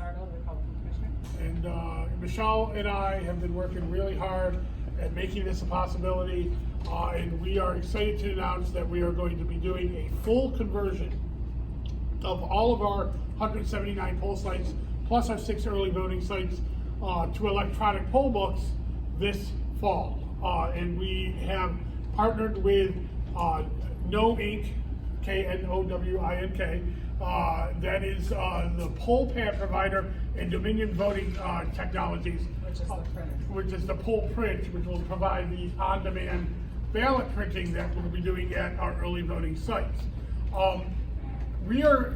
Sardo, the Republican Commissioner. And Michelle and I have been working really hard at making this a possibility, and we are excited to announce that we are going to be doing a full conversion of all of our 179 poll sites, plus our 6 early voting sites, to electronic poll books this fall. And we have partnered with No Inc, KNOWINK, that is the poll pad provider and Dominion Voting Technologies, Which is the printer. which is the poll print, which will provide the on-demand ballot printing that we'll be doing at our early voting sites. We are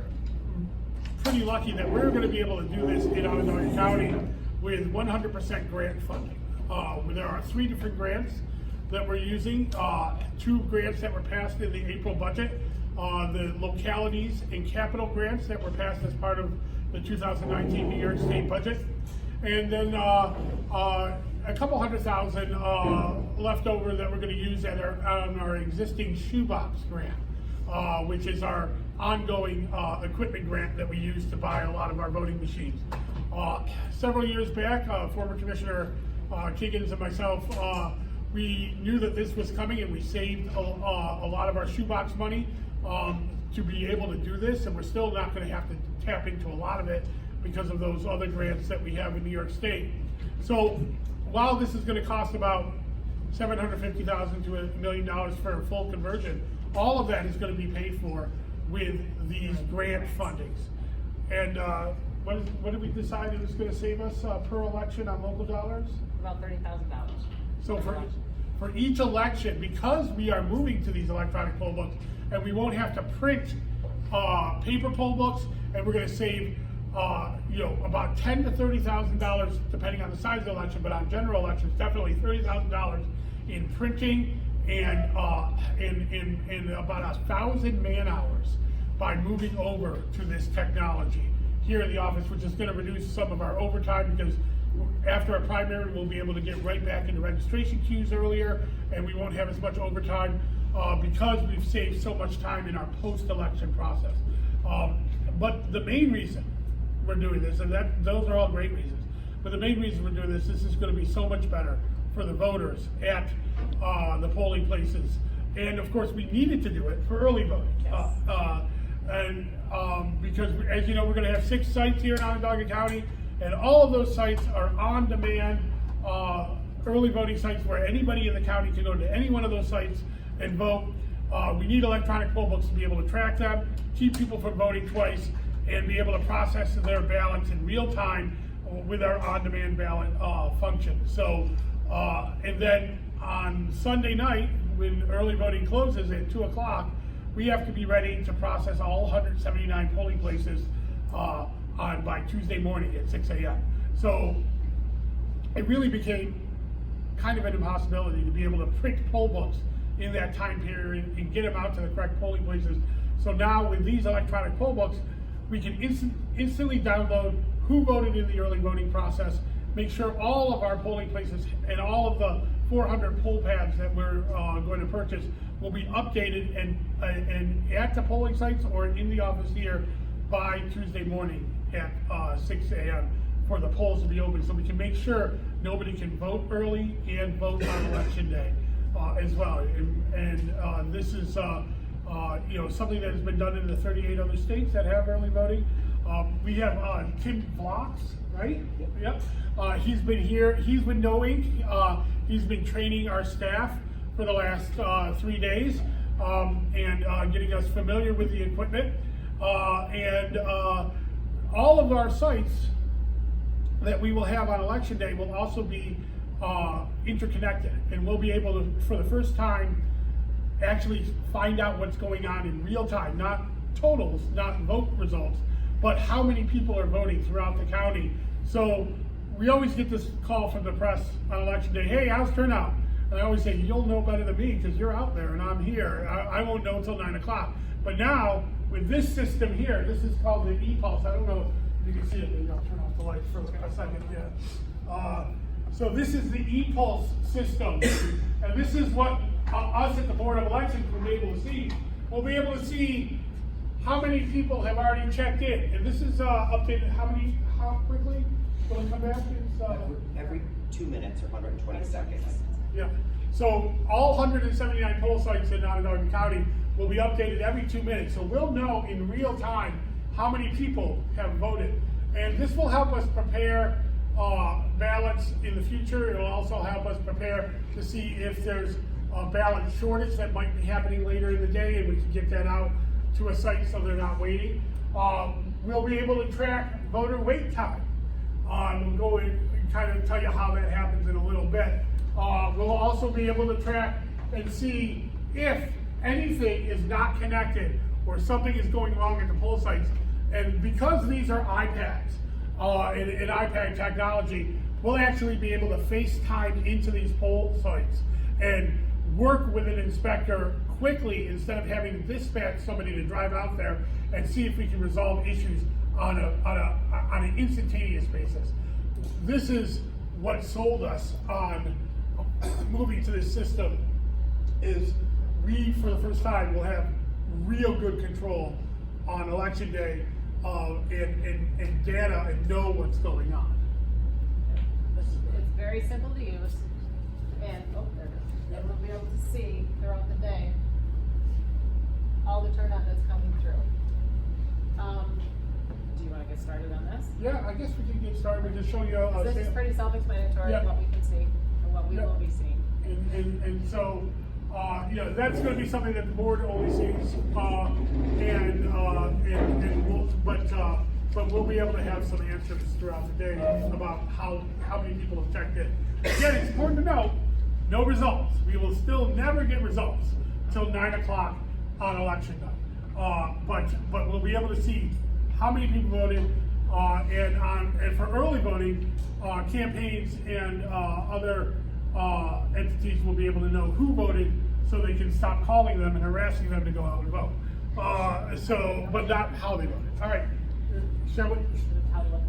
pretty lucky that we're going to be able to do this in Onondaga County with 100% grant funding. There are 3 different grants that we're using, 2 grants that were passed in the April budget, the localities and capital grants that were passed as part of the 2019 New York State budget, and then a couple $100,000 left over that we're going to use on our existing shoebox grant, which is our ongoing equipment grant that we use to buy a lot of our voting machines. Several years back, former Commissioner Kiggins and myself, we knew that this was coming, and we saved a lot of our shoebox money to be able to do this, and we're still not going to have to tap into a lot of it because of those other grants that we have in New York State. So while this is going to cost about $750,000 to $1 million for a full conversion, all of that is going to be paid for with these grant fundings. And what did we decide it was going to save us per election on local dollars? About $30,000. So for each election, because we are moving to these electronic poll books, and we won't have to print paper poll books, and we're going to save about $10,000 to $30,000 depending on the size of the election, but on general elections, definitely $30,000 in printing and about 1,000 man hours by moving over to this technology here in the office, which is going to reduce some of our overtime, because after a primary, we'll be able to get right back into registration queues earlier, and we won't have as much overtime because we've saved so much time in our post-election process. But the main reason we're doing this, and those are all great reasons, but the main reason we're doing this is going to be so much better for the voters at the polling places. And of course, we needed to do it for early voting. Yes. Because as you know, we're going to have 6 sites here in Onondaga County, and all of those sites are on-demand early voting sites where anybody in the county can go to any one of those sites and vote. We need electronic poll books to be able to track them, keep people from voting twice, and be able to process their ballots in real time with our on-demand ballot function. So, and then on Sunday night, when early voting closes at 2 o'clock, we have to be ready to process all 179 polling places by Tuesday morning at 6 a.m. So it really became kind of an impossibility to be able to print poll books in that time period and get them out to the correct polling places. So now with these electronic poll books, we can instantly download who voted in the early voting process, make sure all of our polling places and all of the 400 poll pads that we're going to purchase will be updated and at the polling sites or in the office here by Tuesday morning at 6 a.m. for the polls to be open, so we can make sure nobody can vote early and vote on election day as well. And this is something that has been done in the 38 other states that have early voting. We have Tim Vlox, right? Yep. He's been here. He's been knowing. He's been training our staff for the last 3 days and getting us familiar with the equipment. And all of our sites that we will have on election day will also be interconnected, and we'll be able to, for the first time, actually find out what's going on in real time, not totals, not vote results, but how many people are voting throughout the county. So we always get this call from the press on election day, hey, how's turnout? And I always say, you'll know better than me because you're out there and I'm here. I won't know until 9 o'clock. But now, with this system here, this is called the e-pulse. I don't know if you can see it. Maybe I'll turn off the lights for a second. Yeah. So this is the e-pulse system. And this is what us at the Board of Elections will be able to see. We'll be able to see how many people have already checked in? And this is updated, how quickly will it come back? It's, Every 2 minutes or 120 seconds. yeah, so all 179 poll sites in Onondaga County will be updated every 2 minutes. So we'll know in real time how many people have voted. And this will help us prepare ballots in the future. It'll also help us prepare to see if there's a ballot shortage that might be happening later in the day, and we can get that out to a site so they're not waiting. We'll be able to track voter wait time. We'll go and kind of tell you how that happens in a little bit. We'll also be able to track and see if anything is not connected or something is going wrong at the poll sites. And because these are iPads and iPad technology, we'll actually be able to FaceTime into these poll sites and work with an inspector quickly instead of having to dispatch somebody to drive out there and see if we can resolve issues on an instantaneous basis. This is what sold us on moving to this system, is we, for the first time, will have real good control on election day and data and know what's going on. It's very simple to use, and, oh, there it is. And we'll be able to see throughout the day all the turnout that's coming through. Do you wanna get started on this? Yeah, I guess we can get started. We just show you. This is pretty self-explanatory, Yeah. what we can see and what we Yeah. will be seeing. And so, you know, that's gonna be something that the board only sees, and we'll, but we'll be able to have some answers throughout the day about how many people have checked in. Again, it's important to note, no results. We will still never get results till 9 o'clock on election night. But we'll be able to see how many people voted, and for early voting, campaigns and other entities will be able to know who voted, so they can stop calling them and harassing them to go out and vote. But not how they voted. All right, shall we? How to look.